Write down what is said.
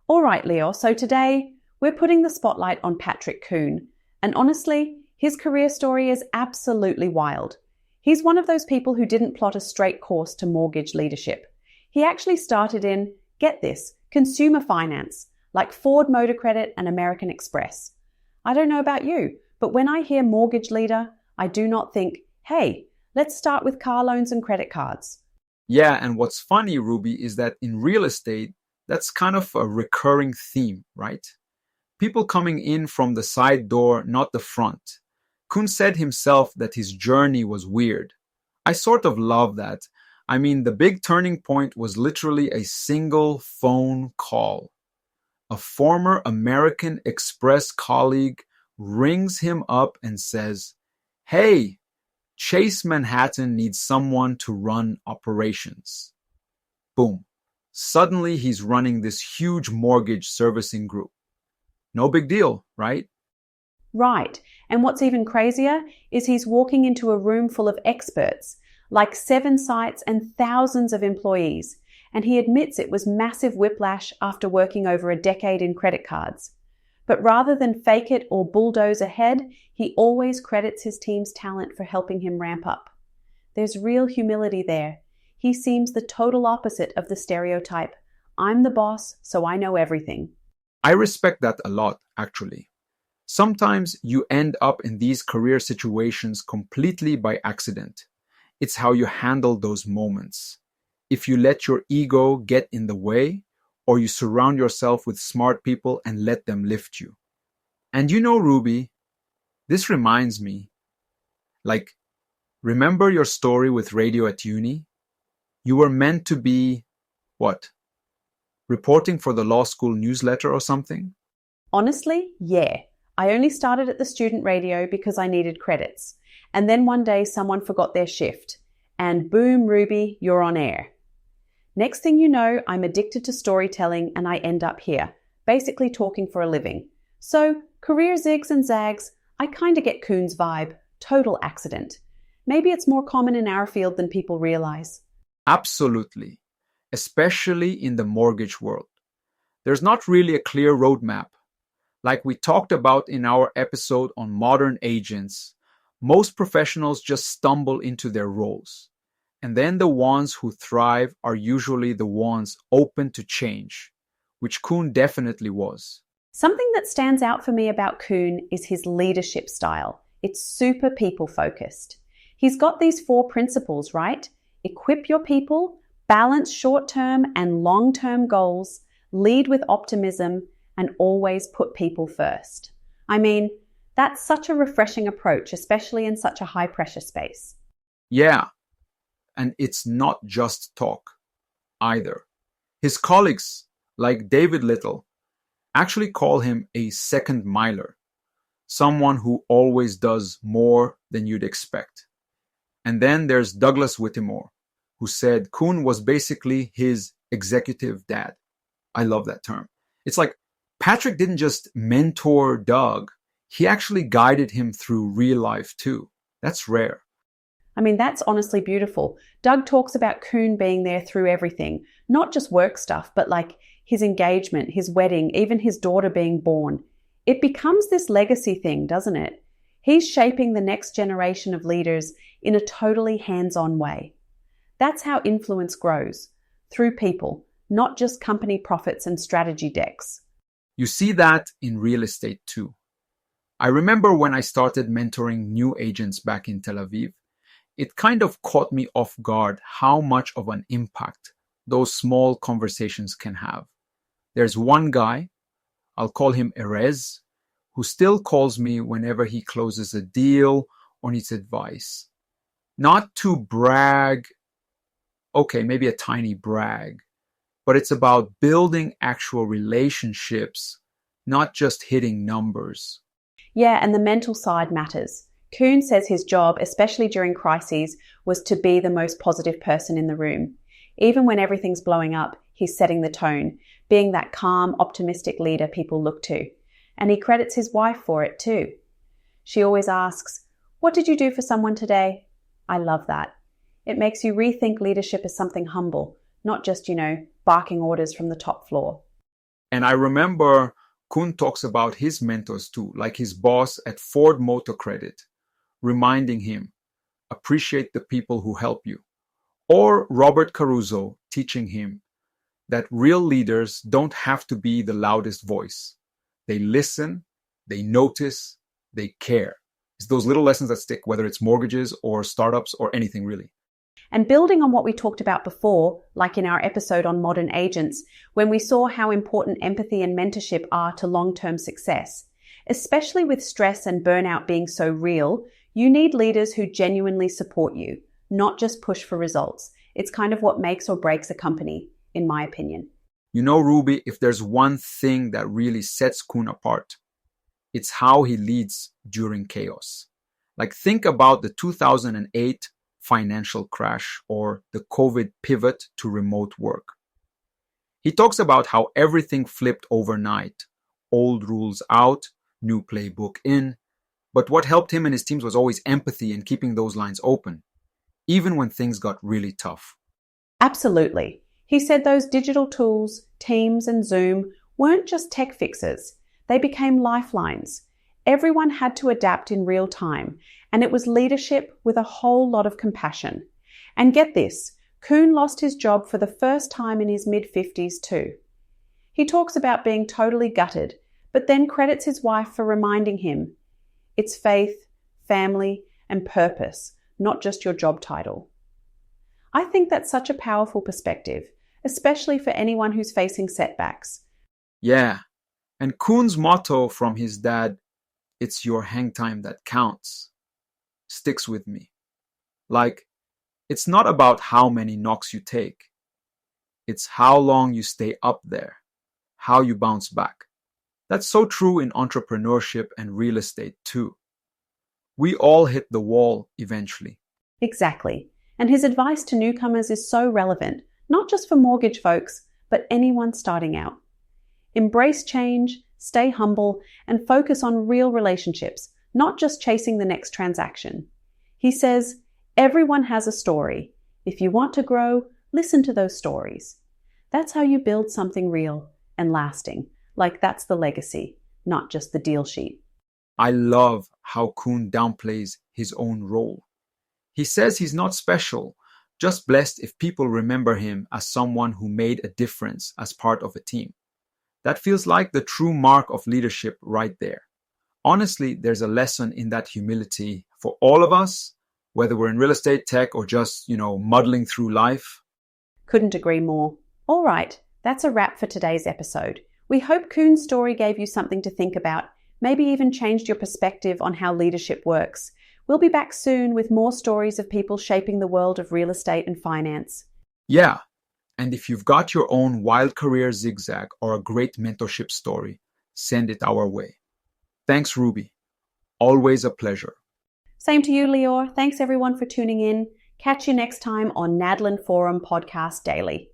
All right, Lior, so today we're putting the spotlight on Patrick Coon. And honestly, his career story is absolutely wild. He's one of those people who didn't plot a straight course to mortgage leadership. He actually started in, get this, consumer finance, like Ford Motor Credit and American Express. I don't know about you, but when I hear mortgage leader, I do not think, hey, let's start with car loans and credit cards. Yeah, and what's funny, Ruby, is that in real estate, that's kind of a recurring theme, right? People coming in from the side door, not the front. Kuhn said himself that his journey was weird. I sort of love that. I mean, the big turning point was literally a single phone call. A former American Express colleague rings him up and says, "Hey, Chase Manhattan needs someone to run operations." Boom. Suddenly he's running this huge mortgage servicing group. No big deal, right? Right. And what's even crazier is he's walking into a room full of experts, like 7 sites and thousands of employees. And he admits it was massive whiplash after working over a decade in credit cards. But rather than fake it or bulldoze ahead, he always credits his team's talent for helping him ramp up. There's real humility there. He seems the total opposite of the stereotype, I'm the boss, so I know everything. I respect that a lot, actually. Sometimes you end up in these career situations completely by accident. It's how you handle those moments. If you let your ego get in the way, or you surround yourself with smart people and let them lift you. And you know, Ruby, this reminds me, remember your story with radio at uni? You were meant to be, what? Reporting for the law school newsletter or something? Honestly, yeah. I only started at the student radio because I needed credits. And then one day someone forgot their shift. And boom, Ruby, you're on air. Next thing you know, I'm addicted to storytelling and I end up here, basically talking for a living. So, career zigs and zags, I kind of get Coon's vibe. Total accident. Maybe it's more common in our field than people realize. Absolutely. Especially in the mortgage world. There's not really a clear roadmap. Like we talked about in our episode on modern agents, most professionals just stumble into their roles. And then the ones who thrive are usually the ones open to change, which Coon definitely was. Something that stands out for me about Coon is his leadership style. It's super people-focused. He's got these 4 principles, right? Equip your people, balance short-term and long-term goals, lead with optimism, and always put people first. I mean, that's such a refreshing approach, especially in such a high-pressure space. Yeah, and it's not just talk either. His colleagues, like David Little, actually call him a second miler, someone who always does more than you'd expect. And then there's Douglas Whittemore, who said Coon was basically his executive dad. I love that term. It's like Patrick didn't just mentor Doug, he actually guided him through real life too. That's rare. I mean, that's honestly beautiful. Doug talks about Coon being there through everything, not just work stuff, but like his engagement, his wedding, even his daughter being born. It becomes this legacy thing, doesn't it? He's shaping the next generation of leaders in a totally hands-on way. That's how influence grows, through people, not just company profits and strategy decks. You see that in real estate too. I remember when I started mentoring new agents back in Tel Aviv, it kind of caught me off guard how much of an impact those small conversations can have. There's one guy, I'll call him Erez, who still calls me whenever he closes a deal or needs advice. Not to brag, okay, maybe a tiny brag, but it's about building actual relationships, not just hitting numbers. Yeah, and the mental side matters. Coon says his job, especially during crises, was to be the most positive person in the room. Even when everything's blowing up, he's setting the tone, being that calm, optimistic leader people look to. And he credits his wife for it too. She always asks, "What did you do for someone today?" I love that. It makes you rethink leadership as something humble, not just, barking orders from the top floor. And I remember Coon talks about his mentors too, like his boss at Ford Motor Credit, reminding him, appreciate the people who help you. Or Robert Caruso teaching him that real leaders don't have to be the loudest voice. They listen, they notice, they care. It's those little lessons that stick, whether it's mortgages or startups or anything really. And building on what we talked about before, like in our episode on modern agents, when we saw how important empathy and mentorship are to long-term success, especially with stress and burnout being so real, you need leaders who genuinely support you, not just push for results. It's kind of what makes or breaks a company, in my opinion. You know, Ruby, if there's one thing that really sets Coon apart, it's how he leads during chaos. Like, think about the 2008 financial crash or the COVID pivot to remote work. He talks about how everything flipped overnight, old rules out, new playbook in. But what helped him and his teams was always empathy and keeping those lines open, even when things got really tough. Absolutely. He said those digital tools, Teams and Zoom, weren't just tech fixes. They became lifelines. Everyone had to adapt in real time, and it was leadership with a whole lot of compassion. And get this, Coon lost his job for the first time in his mid-50s too. He talks about being totally gutted, but then credits his wife for reminding him, it's faith, family, and purpose, not just your job title. I think that's such a powerful perspective, especially for anyone who's facing setbacks. Yeah, and Coon's motto from his dad, it's your hang time that counts, sticks with me. Like, it's not about how many knocks you take. It's how long you stay up there, how you bounce back. That's so true in entrepreneurship and real estate too. We all hit the wall eventually. Exactly. And his advice to newcomers is so relevant, not just for mortgage folks, but anyone starting out. Embrace change, stay humble, and focus on real relationships, not just chasing the next transaction. He says, everyone has a story. If you want to grow, listen to those stories. That's how you build something real and lasting. Like, that's the legacy, not just the deal sheet. I love how Coon downplays his own role. He says he's not special, just blessed if people remember him as someone who made a difference as part of a team. That feels like the true mark of leadership right there. Honestly, there's a lesson in that humility for all of us, whether we're in real estate, tech, or just, muddling through life. Couldn't agree more. All right, that's a wrap for today's episode. We hope Coon's story gave you something to think about, maybe even changed your perspective on how leadership works. We'll be back soon with more stories of people shaping the world of real estate and finance. Yeah. And if you've got your own wild career zigzag or a great mentorship story, send it our way. Thanks, Ruby. Always a pleasure. Same to you, Lior. Thanks everyone for tuning in. Catch you next time on Nadlin Forum Podcast Daily.